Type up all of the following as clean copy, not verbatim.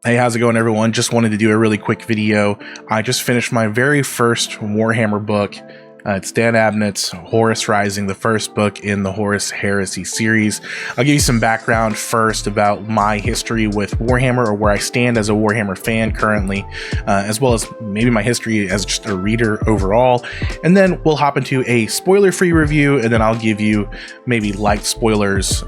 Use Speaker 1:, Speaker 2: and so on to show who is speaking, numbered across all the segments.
Speaker 1: Hey, how's it going, everyone? Just wanted to do a really quick video. I just finished my very first Warhammer book. It's Dan Abnett's Horus Rising, the first book in the Horus Heresy series. I'll give you some background first about my history with Warhammer, or where I stand as a Warhammer fan currently, as well as maybe my history as just a reader overall. And then we'll hop into a spoiler-free review, and then I'll give you maybe light spoilers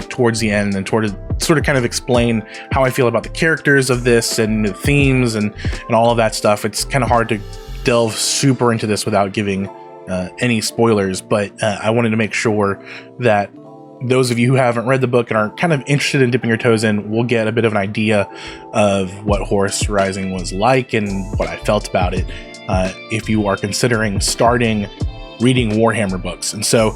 Speaker 1: towards the end, and sort of kind of explain how I feel about the characters of this and the themes and all of that stuff. It's kind of hard to delve super into this without giving any spoilers, but I wanted to make sure that those of you who haven't read the book and are kind of interested in dipping your toes in will get a bit of an idea of what Horus Rising was like and what I felt about it if you are considering starting reading Warhammer books. And so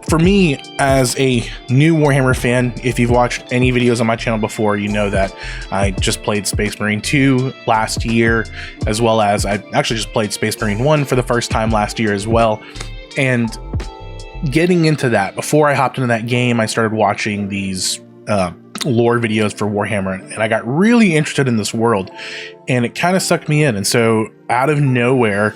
Speaker 1: for me, as a new Warhammer fan, if you've watched any videos on my channel before, you know that I just played Space Marine 2 last year, as well as I actually just played Space Marine 1 for the first time last year as well. And getting into that, before I hopped into that game, I started watching these lore videos for Warhammer, and I got really interested in this world, and it kind of sucked me in. And so out of nowhere,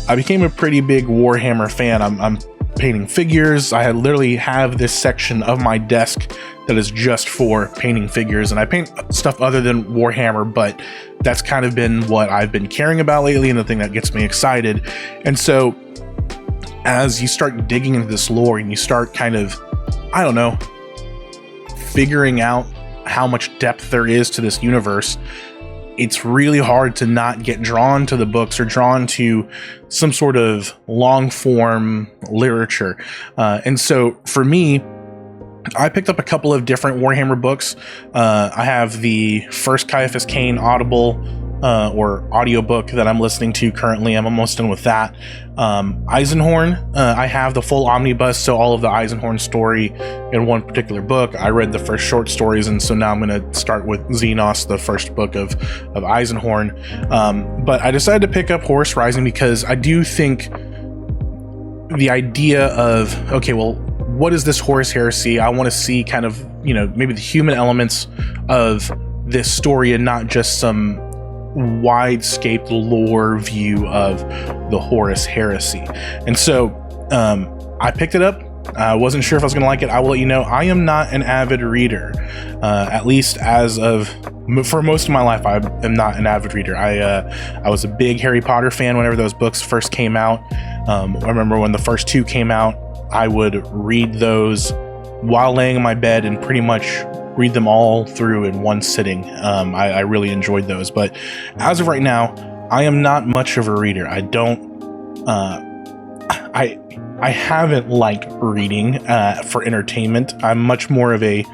Speaker 1: I became a pretty big Warhammer fan. I'm painting figures. I literally have this section of my desk that is just for painting figures, and I paint stuff other than Warhammer, but that's kind of been what I've been caring about lately and the thing that gets me excited. And so as you start digging into this lore and you start kind of, I don't know, figuring out how much depth there is to this universe, it's really hard to not get drawn to the books or drawn to some sort of long form literature. And so for me, I picked up a couple of different Warhammer books. I have the first Caiaphas Cain Audible or audiobook that I'm listening to currently. I'm almost done with that. Eisenhorn, I have the full omnibus, so all of the Eisenhorn story in one particular book. I read the first short stories, and so now I'm going to start with Xenos, the first book of Eisenhorn. But I decided to pick up Horus Rising because I do think the idea of, okay, well, what is this Horus Heresy? I want to see kind of, you know, maybe the human elements of this story and not just some wide-scaped lore view of the Horus Heresy. And so I picked it up. I wasn't sure if I was going to like it. I will let you know, I am not an avid reader, at least for most of my life. I am not an avid reader. I was a big Harry Potter fan whenever those books first came out. I remember when the first two came out, I would read those while laying in my bed and pretty much read them all through in one sitting. I really enjoyed those, but as of right now, I am not much of a reader. I haven't liked reading for entertainment. I'm much more of a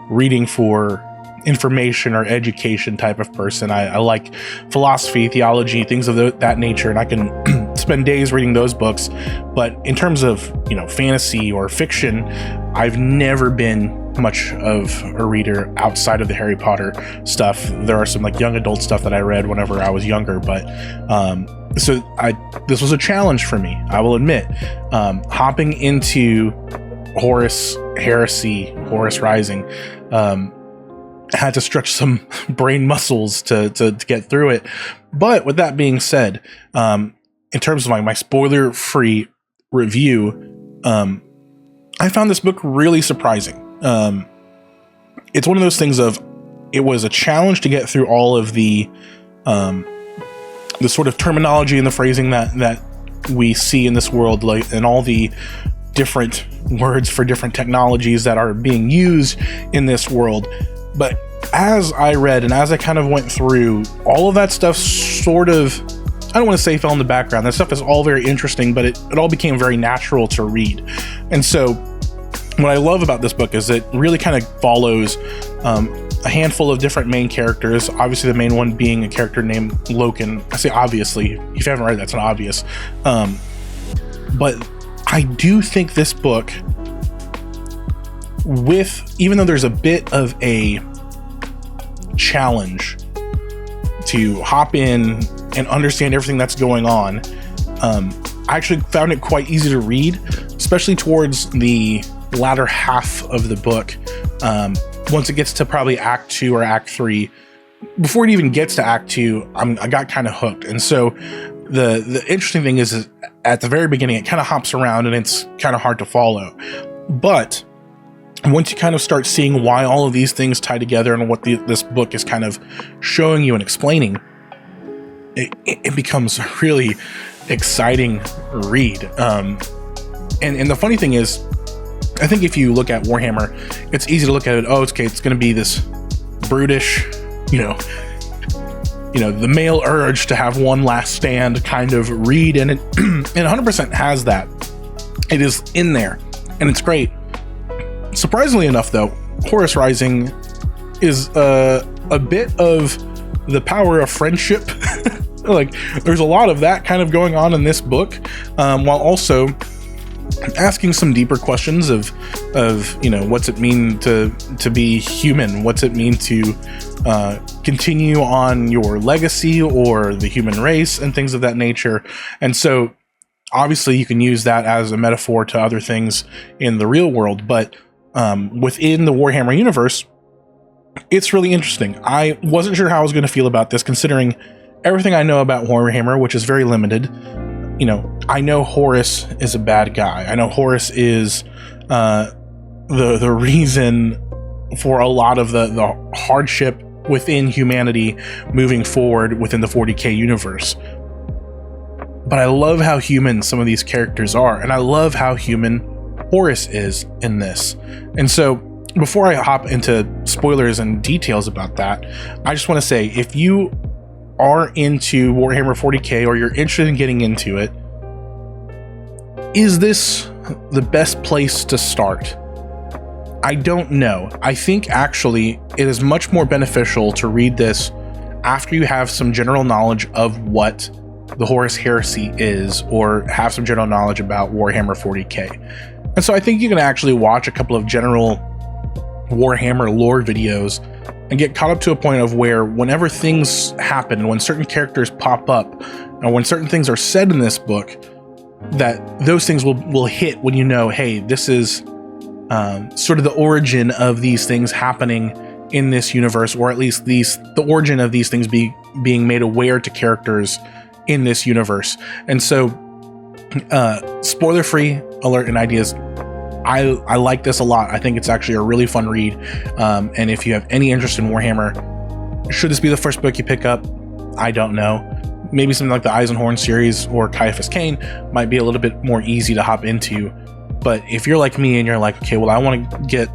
Speaker 1: reading for information or education type of person. I like philosophy, theology, things of that nature, and I can spend days reading those books. But in terms of, you know, fantasy or fiction, I've never been much of a reader outside of the Harry Potter stuff. There are some like young adult stuff that I read whenever I was younger, but so this was a challenge for me, I will admit. Hopping into Horus Heresy, Horus Rising, had to stretch some brain muscles to get through it. But with that being said, in terms of my spoiler-free review, I found this book really surprising. It's one of those things of, it was a challenge to get through all of the sort of terminology and the phrasing that we see in this world, like, and all the different words for different technologies that are being used in this world. But as I read and as I kind of went through, all of that stuff sort of, I don't want to say fell in the background. That stuff is all very interesting, but it all became very natural to read. And so what I love about this book is it really kind of follows a handful of different main characters. Obviously, the main one being a character named Loken. I say obviously, if you haven't read it, that's not obvious. But I do think this book, even though there's a bit of a challenge to hop in and understand everything that's going on, I actually found it quite easy to read, especially towards the latter half of the book. Once it gets to probably Act 2 or Act 3, before it even gets to Act 2, I got kind of hooked. And so the interesting thing is at the very beginning, it kind of hops around and it's kind of hard to follow. But once you kind of start seeing why all of these things tie together and what this book is kind of showing you and explaining, it becomes a really exciting read. And the funny thing is, I think if you look at Warhammer, it's easy to look at it, oh, it's okay, it's going to be this brutish, the male urge to have one last stand kind of read, and it 100% has that. It is in there, and it's great. Surprisingly enough, though, Horus Rising is a bit of the power of friendship. Like, there's a lot of that kind of going on in this book, while also asking some deeper questions of what's it mean to be human? What's it mean to continue on your legacy or the human race and things of that nature? And so obviously you can use that as a metaphor to other things in the real world, but within the Warhammer universe, it's really interesting. I wasn't sure how I was going to feel about this, considering everything I know about Warhammer, which is very limited. I know Horus is a bad guy. I know Horus is the reason for a lot of the hardship within humanity moving forward within the 40K universe. But I love how human some of these characters are, and I love how human Horus is in this. And so before I hop into spoilers and details about that, I just want to say, if you are into Warhammer 40K or you're interested in getting into it, is this the best place to start? I don't know. I think actually it is much more beneficial to read this after you have some general knowledge of what the Horus Heresy is, or have some general knowledge about Warhammer 40K. And so I think you can actually watch a couple of general Warhammer lore videos and get caught up to a point of where whenever things happen, when certain characters pop up, and when certain things are said in this book, that those things will hit when you know, hey, this is sort of the origin of these things happening in this universe, or at least the origin of these things being made aware to characters in this universe. And so spoiler-free alert and ideas, I like this a lot. I think it's actually a really fun read. And if you have any interest in Warhammer, should this be the first book you pick up? I don't know. Maybe something like the Eisenhorn series or Caiaphas Cain might be a little bit more easy to hop into. But if you're like me and you're like, okay, well, I want to get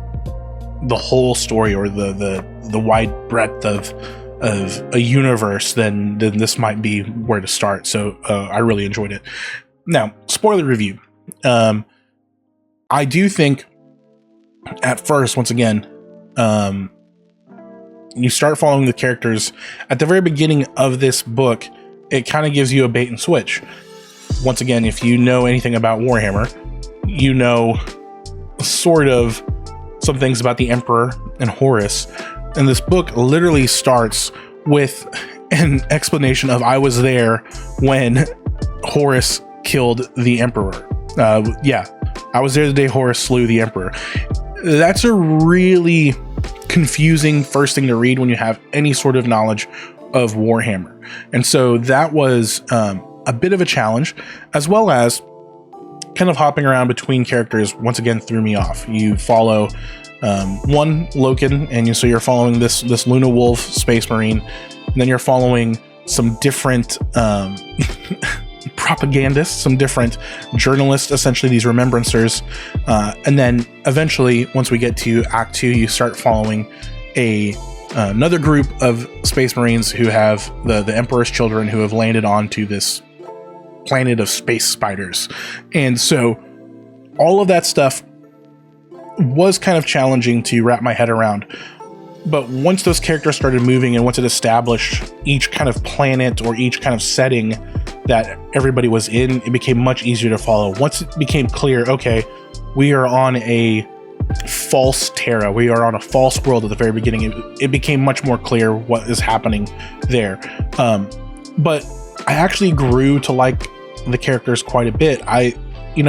Speaker 1: the whole story or the wide breadth of a universe, then this might be where to start. So I really enjoyed it. Now, spoiler review. I do think at first, once again, you start following the characters at the very beginning of this book. It kind of gives you a bait and switch. Once again, if you know anything about Warhammer, you know sort of some things about the Emperor and Horus. And this book literally starts with an explanation of, I was there when Horus killed the Emperor. Yeah, I was there the day Horus slew the Emperor. That's a really confusing first thing to read when you have any sort of knowledge of Warhammer. And so that was a bit of a challenge, as well as kind of hopping around between characters once again threw me off. You follow one Loken, and so you're following this Luna Wolf Space Marine, and then you're following some different propagandists, some different journalists, essentially these remembrancers, and then eventually, once we get to Act 2, you start following another group of Space Marines who have the Emperor's children who have landed onto this planet of space spiders. And so all of that stuff was kind of challenging to wrap my head around. But once those characters started moving, and once it established each kind of planet or each kind of setting that everybody was in, it became much easier to follow. Once it became clear, okay, we are on a false Terra, we are on a false world at the very beginning, it became much more clear what is happening there. But I actually grew to like the characters quite a bit.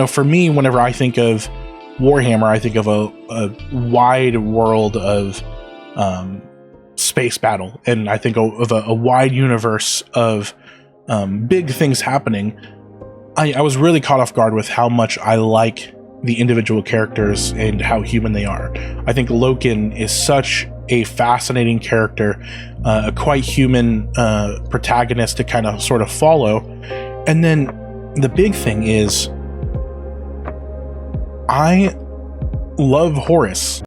Speaker 1: For me, whenever I think of Warhammer, I think of a wide world of space battle, and I think of a wide universe of big things happening, I was really caught off guard with how much I like the individual characters and how human they are. I think Loken is such a fascinating character, a quite human protagonist to kind of sort of follow. And then the big thing is, I love Horus.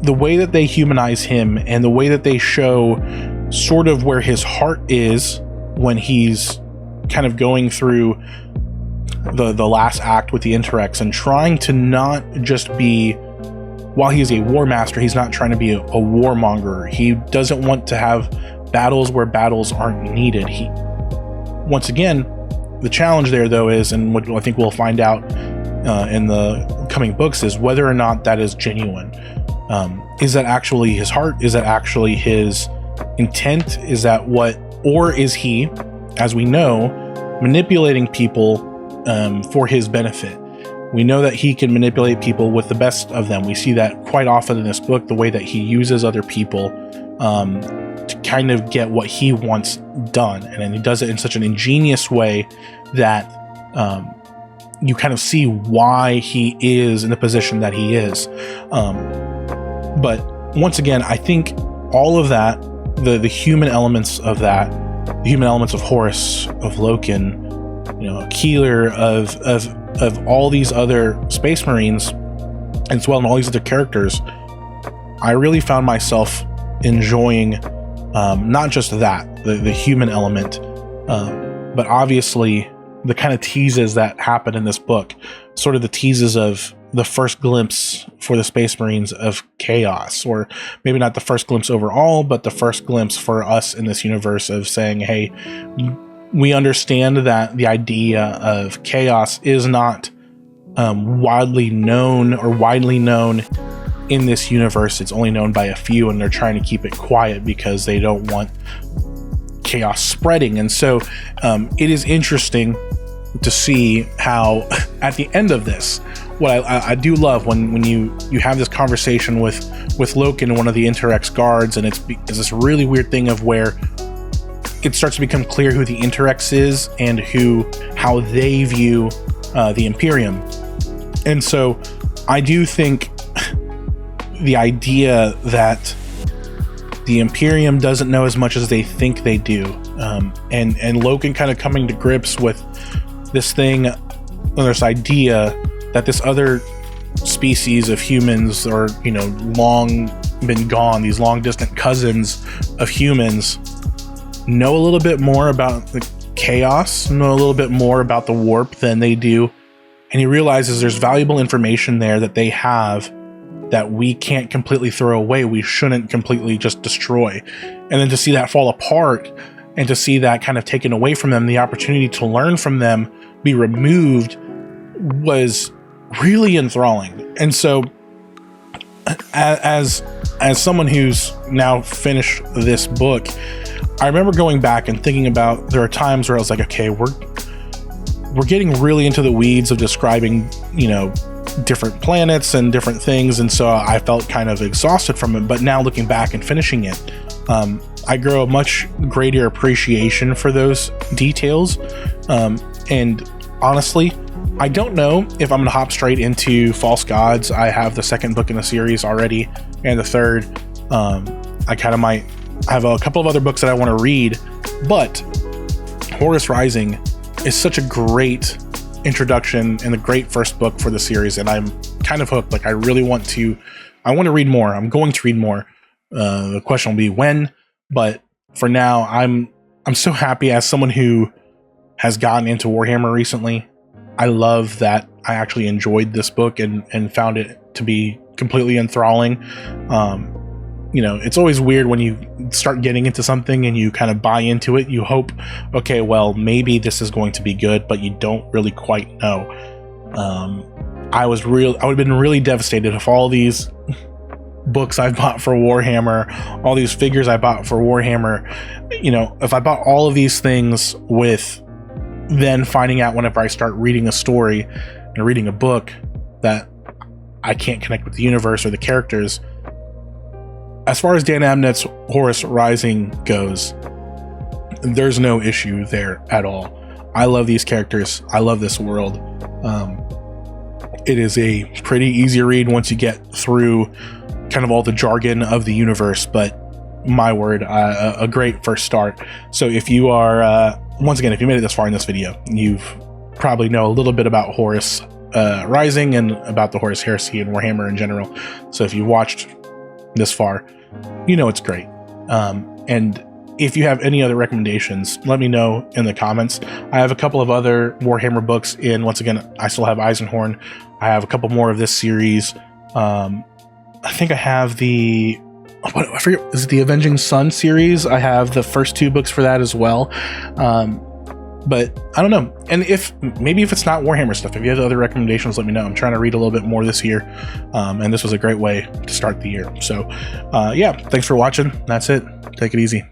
Speaker 1: The way that they humanize him and the way that they show sort of where his heart is when he's kind of going through the last act with the Interrex and trying to not just be, while he's a war master, he's not trying to be a warmonger. He doesn't want to have battles where battles aren't needed. Once again, the challenge there though is, and what I think we'll find out in the coming books, is whether or not that is genuine. Is that actually his heart? Is that actually his intent? Is that what, or is he, as we know, manipulating people for his benefit? We know that he can manipulate people with the best of them. We see that quite often in this book, the way that he uses other people to kind of get what he wants done. And then he does it in such an ingenious way that you kind of see why he is in the position that he is. But once again, I think all of that, the human elements of that, the human elements of Horus, of Loken, Keeler, of all these other Space Marines, as well, and all these other characters, I really found myself enjoying not just that, the human element, but obviously the kind of teases that happen in this book, sort of the teases of the first glimpse for the Space Marines of chaos, or maybe not the first glimpse overall, but the first glimpse for us in this universe of saying, hey, we understand that the idea of chaos is not widely known in this universe. It's only known by a few, and they're trying to keep it quiet because they don't want chaos spreading. And so it is interesting to see how at the end of this, what I do love when you have this conversation with Loken and one of the Interrex guards, and it's this really weird thing of where it starts to become clear who the Interrex is and how they view the Imperium. And so I do think the idea that the Imperium doesn't know as much as they think they do, and Loken kind of coming to grips with this thing, this idea that this other species of humans are, long been gone, these long distant cousins of humans, know a little bit more about the chaos, know a little bit more about the warp than they do. And he realizes there's valuable information there that they have that we can't completely throw away. We shouldn't completely just destroy. And then to see that fall apart and to see that kind of taken away from them, the opportunity to learn from them be removed, was really enthralling. And so as someone who's now finished this book, I remember going back and thinking about, there are times where I was like, okay, we're getting really into the weeds of describing, different planets and different things. And so I felt kind of exhausted from it. But now looking back and finishing it, I grow a much greater appreciation for those details. And honestly, I don't know if I'm going to hop straight into False Gods. I have the second book in the series already, and the third. I kind of might have a couple of other books that I want to read, but Horus Rising is such a great introduction and a great first book for the series, and I'm kind of hooked. Like, I want to read more. I'm going to read more. The question will be when, but for now, I'm so happy as someone who has gotten into Warhammer recently. I love that I actually enjoyed this book and found it to be completely enthralling. It's always weird when you start getting into something and you kind of buy into it. You hope, okay, well, maybe this is going to be good, but you don't really quite know. I would have been really devastated if all these books I bought for Warhammer, all these figures I bought for Warhammer, if I bought all of these things with then finding out whenever I start reading a story and reading a book that I can't connect with the universe or the characters. As far as Dan Abnett's Horus Rising goes, there's no issue there at all. I love these characters. I love this world. It is a pretty easy read once you get through kind of all the jargon of the universe, but my word, a great first start. So if you are, once again, if you made it this far in this video, you probably know a little bit about Horus Rising and about the Horus Heresy and Warhammer in general. So if you watched this far, you know it's great. And if you have any other recommendations, let me know in the comments. I have a couple of other Warhammer books in. Once again, I still have Eisenhorn. I have a couple more of this series. I think I have the, I forget, is it the Avenging Sun series? I have the first 2 books for that as well. But I don't know. And maybe if it's not Warhammer stuff, if you have other recommendations, let me know. I'm trying to read a little bit more this year. And this was a great way to start the year. So yeah, thanks for watching. That's it. Take it easy.